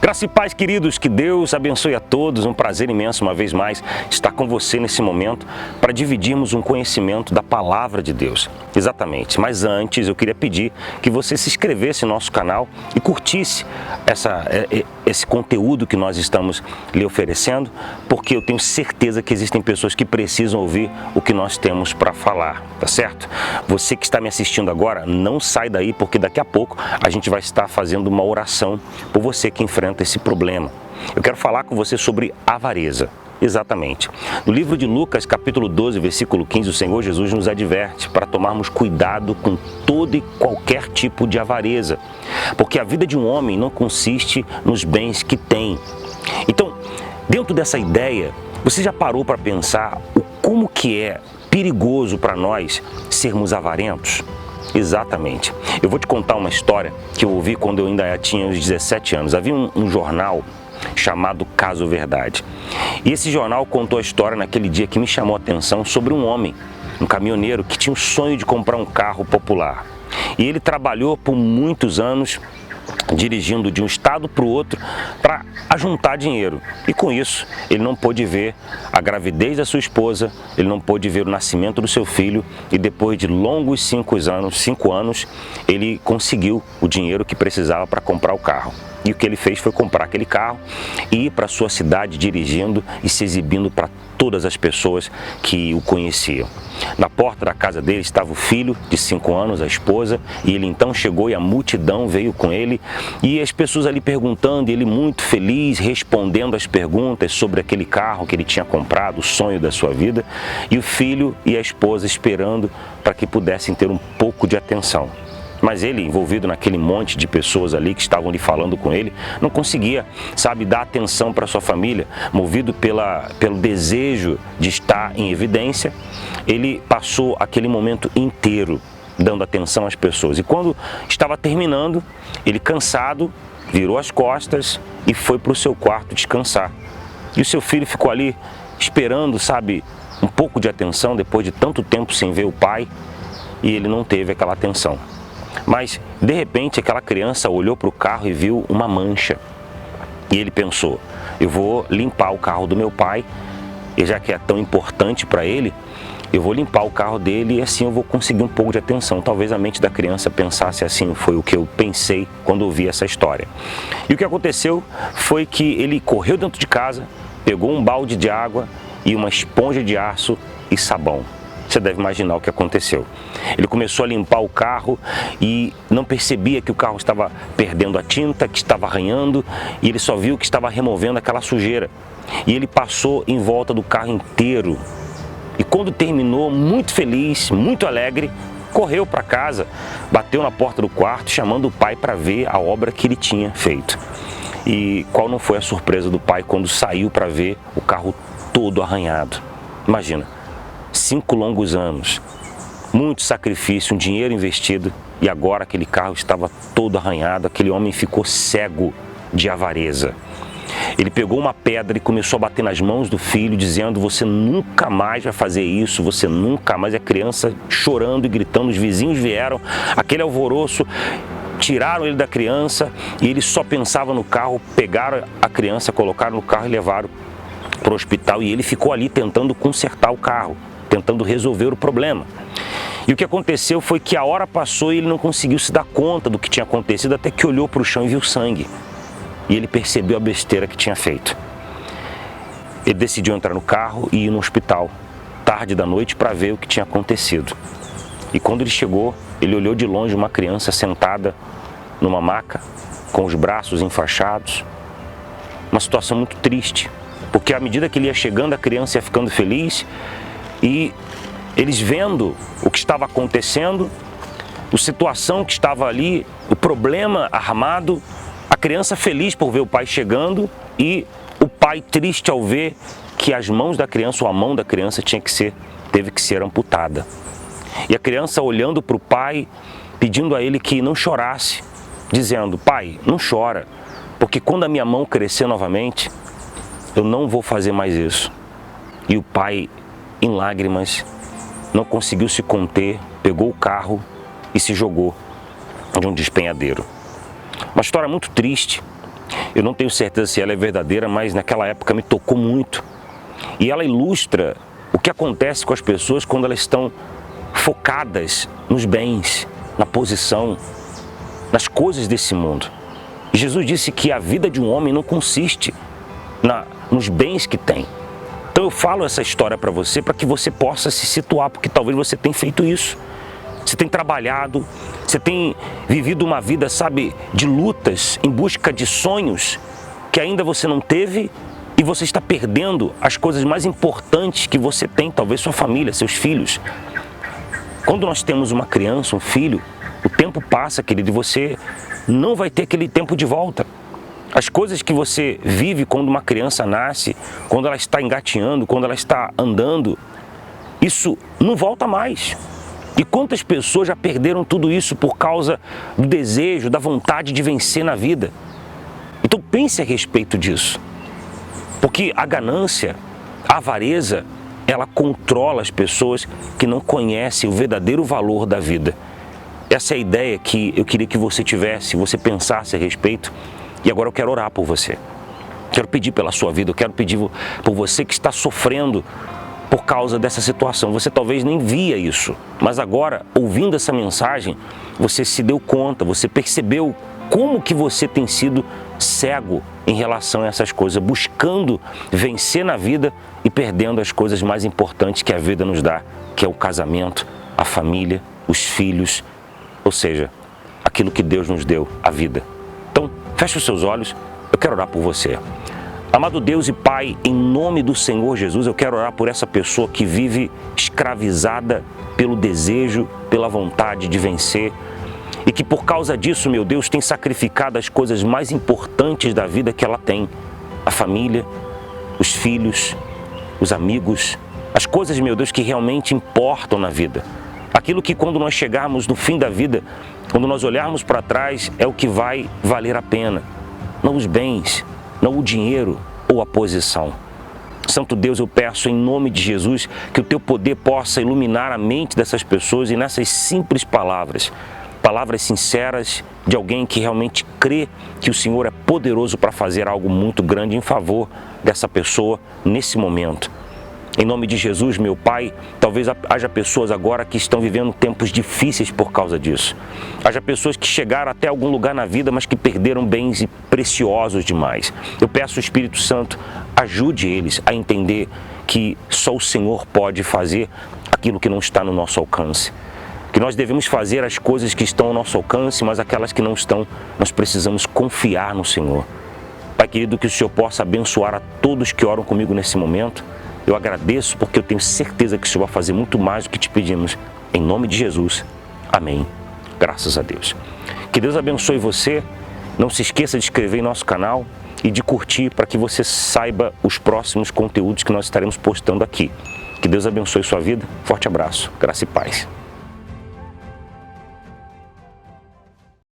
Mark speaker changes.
Speaker 1: Graça e paz, queridos, que Deus abençoe a todos. Um prazer imenso, uma vez mais, estar com você nesse momento para dividirmos um conhecimento da Palavra de Deus. Exatamente, mas antes eu queria pedir que você se inscrevesse no nosso canal e curtisse esse conteúdo que nós estamos lhe oferecendo, porque eu tenho certeza que existem pessoas que precisam ouvir o que nós temos para falar, tá certo? Você que está me assistindo agora, não sai daí, porque daqui a pouco a gente vai estar fazendo uma oração por você que enfrenta esse problema. Eu quero falar com você sobre avareza. Exatamente. No livro de Lucas, capítulo 12, versículo 15, o Senhor Jesus nos adverte para tomarmos cuidado com todo e qualquer tipo de avareza, porque a vida de um homem não consiste nos bens que tem. Então, dentro dessa ideia, você já parou para pensar como que é perigoso para nós sermos avarentos? Exatamente. Eu vou te contar uma história que eu ouvi quando eu ainda tinha uns 17 anos. Havia um jornal chamado Caso Verdade. E esse jornal contou a história naquele dia que me chamou a atenção sobre um homem, um caminhoneiro que tinha o sonho de comprar um carro popular. E ele trabalhou por muitos anos dirigindo de um estado para o outro para ajuntar dinheiro. E com isso, ele não pôde ver a gravidez da sua esposa, ele não pôde ver o nascimento do seu filho e depois de longos 5 anos, ele conseguiu o dinheiro que precisava para comprar o carro. E o que ele fez foi comprar aquele carro e ir para a sua cidade dirigindo e se exibindo para todas as pessoas que o conheciam. Na porta da casa dele estava o filho de 5 anos, a esposa, e ele então chegou e a multidão veio com ele e as pessoas ali perguntando, e ele muito feliz, respondendo as perguntas sobre aquele carro que ele tinha comprado, o sonho da sua vida, e o filho e a esposa esperando para que pudessem ter um pouco de atenção. Mas ele, envolvido naquele monte de pessoas ali que estavam ali falando com ele, não conseguia, dar atenção para sua família. Movido pelo desejo de estar em evidência, ele passou aquele momento inteiro dando atenção às pessoas. E quando estava terminando, ele cansado, virou as costas e foi para o seu quarto descansar. E o seu filho ficou ali esperando, um pouco de atenção depois de tanto tempo sem ver o pai, e ele não teve aquela atenção. Mas, de repente, aquela criança olhou para o carro e viu uma mancha. E ele pensou, eu vou limpar o carro do meu pai, e já que é tão importante para ele, eu vou limpar o carro dele e assim eu vou conseguir um pouco de atenção. Talvez a mente da criança pensasse assim, foi o que eu pensei quando ouvi essa história. E o que aconteceu foi que ele correu dentro de casa, pegou um balde de água e uma esponja de aço e sabão. Você deve imaginar o que aconteceu. Ele começou a limpar o carro e não percebia que o carro estava perdendo a tinta, que estava arranhando, e ele só viu que estava removendo aquela sujeira. E ele passou em volta do carro inteiro. E quando terminou, muito feliz, muito alegre, correu para casa, bateu na porta do quarto, chamando o pai para ver a obra que ele tinha feito. E qual não foi a surpresa do pai quando saiu para ver o carro todo arranhado? Imagina. 5 longos anos, muito sacrifício, um dinheiro investido, e agora aquele carro estava todo arranhado. Aquele homem ficou cego de avareza. Ele pegou uma pedra e começou a bater nas mãos do filho, dizendo, você nunca mais vai fazer isso, você nunca mais. A criança chorando e gritando, os vizinhos vieram, aquele alvoroço, tiraram ele da criança e ele só pensava no carro, pegaram a criança, colocaram no carro e levaram para o hospital, e ele ficou ali tentando consertar o carro, tentando resolver o problema. E o que aconteceu foi que a hora passou e ele não conseguiu se dar conta do que tinha acontecido, até que olhou para o chão e viu sangue. E ele percebeu a besteira que tinha feito. Ele decidiu entrar no carro e ir no hospital, tarde da noite, para ver o que tinha acontecido. E quando ele chegou, ele olhou de longe uma criança sentada numa maca, com os braços enfaixados. Uma situação muito triste, porque à medida que ele ia chegando, a criança ia ficando feliz. E eles vendo o que estava acontecendo, a situação que estava ali, o problema armado, a criança feliz por ver o pai chegando e o pai triste ao ver que as mãos da criança, ou a mão da criança teve que ser amputada. E a criança olhando para o pai, pedindo a ele que não chorasse, dizendo, pai, não chora, porque quando a minha mão crescer novamente, eu não vou fazer mais isso. E o pai, em lágrimas, não conseguiu se conter, pegou o carro e se jogou de um despenhadeiro. Uma história muito triste, Eu não tenho certeza se ela é verdadeira, mas naquela época me tocou muito. E ela ilustra o que acontece com as pessoas quando elas estão focadas nos bens, na posição, nas coisas desse mundo. E Jesus disse que a vida de um homem não consiste nos bens que tem. Então eu falo essa história para você para que você possa se situar, porque talvez você tenha feito isso. Você tem trabalhado, você tem vivido uma vida, sabe, de lutas em busca de sonhos que ainda você não teve e você está perdendo as coisas mais importantes que você tem, talvez sua família, seus filhos. Quando nós temos uma criança, um filho, o tempo passa, querido, e você não vai ter aquele tempo de volta. As coisas que você vive quando uma criança nasce, quando ela está engatinhando, quando ela está andando, isso não volta mais. E quantas pessoas já perderam tudo isso por causa do desejo, da vontade de vencer na vida? Então pense a respeito disso. Porque a ganância, a avareza, ela controla as pessoas que não conhecem o verdadeiro valor da vida. Essa é a ideia que eu queria que você tivesse, você pensasse a respeito. E agora eu quero orar por você. Quero pedir pela sua vida, eu quero pedir por você que está sofrendo por causa dessa situação. Você talvez nem via isso, mas agora, ouvindo essa mensagem, você se deu conta, você percebeu como que você tem sido cego em relação a essas coisas, buscando vencer na vida e perdendo as coisas mais importantes que a vida nos dá, que é o casamento, a família, os filhos, ou seja, aquilo que Deus nos deu, a vida. Então, feche os seus olhos, eu quero orar por você. Amado Deus e Pai, em nome do Senhor Jesus, eu quero orar por essa pessoa que vive escravizada pelo desejo, pela vontade de vencer e que por causa disso, meu Deus, tem sacrificado as coisas mais importantes da vida que ela tem. A família, os filhos, os amigos, as coisas, meu Deus, que realmente importam na vida. Aquilo que quando nós chegarmos no fim da vida, quando nós olharmos para trás, é o que vai valer a pena. Não os bens, não o dinheiro ou a posição. Santo Deus, eu peço em nome de Jesus que o Teu poder possa iluminar a mente dessas pessoas e nessas simples palavras, palavras sinceras de alguém que realmente crê que o Senhor é poderoso para fazer algo muito grande em favor dessa pessoa nesse momento. Em nome de Jesus, meu Pai, talvez haja pessoas agora que estão vivendo tempos difíceis por causa disso. Haja pessoas que chegaram até algum lugar na vida, mas que perderam bens preciosos demais. Eu peço ao Espírito Santo, ajude eles a entender que só o Senhor pode fazer aquilo que não está no nosso alcance. Que nós devemos fazer as coisas que estão ao nosso alcance, mas aquelas que não estão, nós precisamos confiar no Senhor. Pai querido, que o Senhor possa abençoar a todos que oram comigo nesse momento. Eu agradeço porque eu tenho certeza que o Senhor vai fazer muito mais do que te pedimos. Em nome de Jesus. Amém. Graças a Deus. Que Deus abençoe você. Não se esqueça de se inscrever em nosso canal e de curtir para que você saiba os próximos conteúdos que nós estaremos postando aqui. Que Deus abençoe sua vida. Forte abraço. Graça e paz.